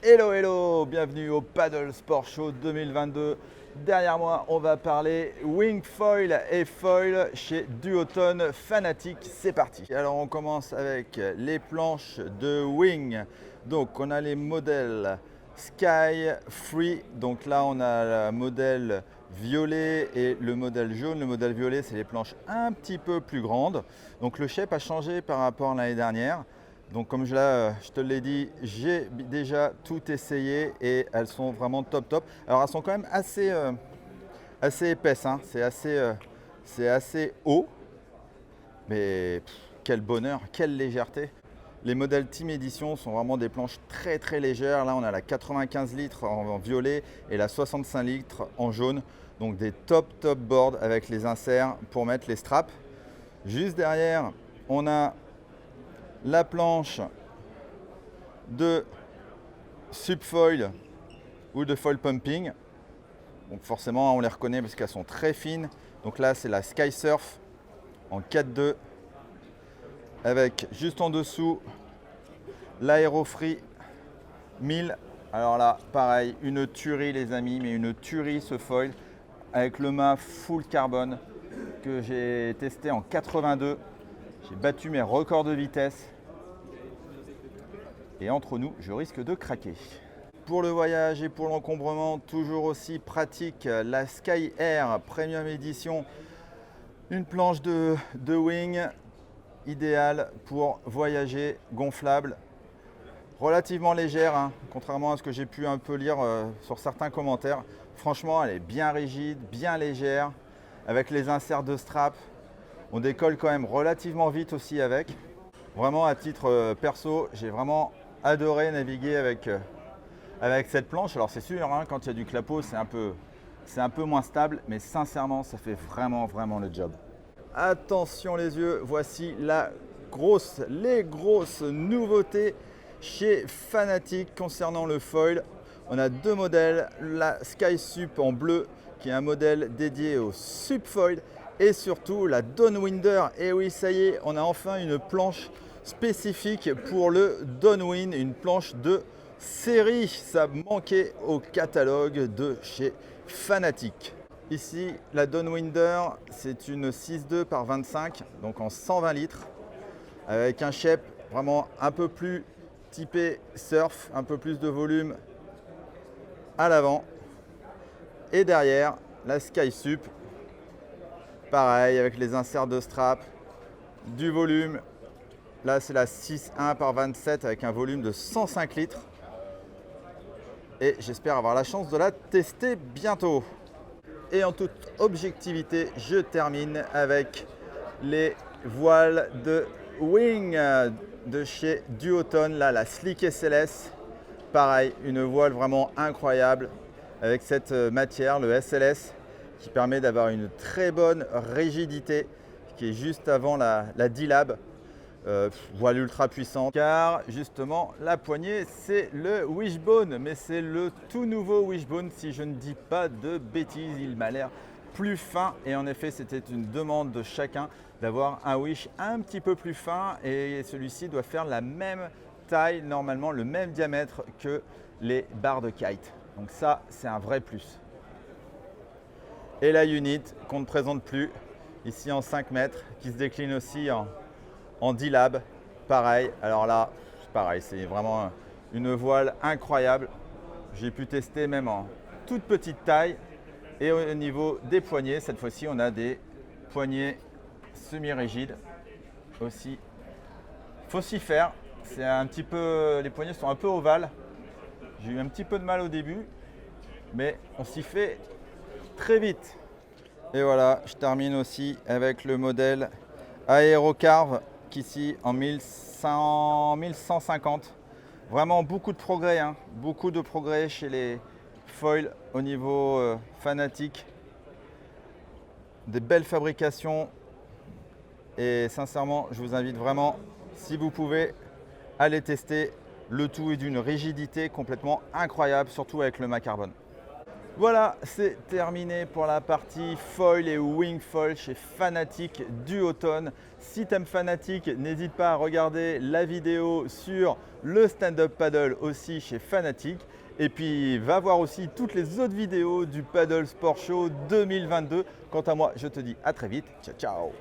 Hello hello, bienvenue au Paddle Sport Show 2022. Derrière moi, on va parler wing foil et foil chez Duotone Fanatic. C'est parti. Alors on commence avec les planches de wing. Donc on a les modèles Sky Free. Donc là on a le modèle violet et le modèle jaune. Le modèle violet, c'est les planches un petit peu plus grandes. Donc le shape a changé par rapport à l'année dernière. Donc comme je te l'ai dit, j'ai déjà tout essayé et elles sont vraiment top. Alors elles sont quand même assez épaisses, hein. C'est assez haut, mais quel bonheur, quelle légèreté. Les modèles Team Edition sont vraiment des planches très légères. Là on a la 95 litres en violet et la 65 litres en jaune. Donc des top boards avec les inserts pour mettre les straps. Juste derrière, on a la planche de subfoil ou de foil pumping. Donc forcément on les reconnaît parce qu'elles sont très fines. Donc là c'est la Sky Surf en 4-2 avec juste en dessous l'Aerofree 1000. Alors là pareil, une tuerie les amis, mais une tuerie ce foil avec le mât full carbone que j'ai testé en 82. J'ai battu mes records de vitesse. Et entre nous, je risque de craquer. Pour le voyage et pour l'encombrement, toujours aussi pratique, la Sky Air Premium Edition. Une planche de wing idéale pour voyager, gonflable, relativement légère, hein, contrairement à ce que j'ai pu un peu lire sur certains commentaires. Franchement, elle est bien rigide, bien légère, avec les inserts de strap. On décolle quand même relativement vite aussi avec. Vraiment, à titre perso, j'ai vraiment adoré naviguer avec cette planche. Alors c'est sûr, hein, quand il y a du clapot, c'est un peu moins stable, mais sincèrement, ça fait vraiment le job. Attention les yeux, voici les grosses nouveautés chez Fanatic concernant le foil. On a deux modèles, la Sky Sup en bleu, qui est un modèle dédié au subfoil, et surtout la Downwinder. Et oui, ça y est, on a enfin une planche spécifique pour le downwind, une planche de série. Ça manquait au catalogue de chez Fanatic. Ici, la Downwinder, c'est une 6.2 par 25, donc en 120 litres, avec un shape vraiment un peu plus typé surf, un peu plus de volume à l'avant. Et derrière, la Sky Sup, pareil, avec les inserts de strap, du volume. Là, c'est la 6.1 par 27 avec un volume de 105 litres. Et j'espère avoir la chance de la tester bientôt. Et en toute objectivité, je termine avec les voiles de wing de chez Duotone. Là, la Slick SLS. Pareil, une voile vraiment incroyable avec cette matière, le SLS, qui permet d'avoir une très bonne rigidité, qui est juste avant la D-Lab. Voile ultra puissante, car justement la poignée c'est le Wishbone, mais c'est le tout nouveau Wishbone si je ne dis pas de bêtises. Il m'a l'air plus fin et en effet c'était une demande de chacun d'avoir un wish un petit peu plus fin, et celui-ci doit faire la même taille, normalement le même diamètre que les barres de kite, donc ça c'est un vrai plus. Et la unit qu'on ne présente plus ici en 5 mètres, qui se décline aussi en D-Lab, pareil. Alors là, pareil, c'est vraiment une voile incroyable. J'ai pu tester même en toute petite taille. Et au niveau des poignées, cette fois-ci, on a des poignées semi-rigides aussi. Faut s'y faire. C'est un petit peu, les poignées sont un peu ovales. J'ai eu un petit peu de mal au début, mais on s'y fait très vite. Et voilà, je termine aussi avec le modèle Aerocarve, ici en 1150. Vraiment beaucoup de progrès, hein. Beaucoup de progrès chez les foils au niveau Fanatic. Des belles fabrications, et sincèrement je vous invite vraiment, si vous pouvez, à les tester. Le tout est d'une rigidité complètement incroyable, surtout avec le mât carbone. Voilà, c'est terminé pour la partie foil et wing foil chez Fanatic Duotone. Si tu aimes Fanatec, n'hésite pas à regarder la vidéo sur le stand-up paddle aussi chez Fanatec. Et puis va voir aussi toutes les autres vidéos du Paddle Sport Show 2022. Quant à moi, je te dis à très vite. Ciao, ciao!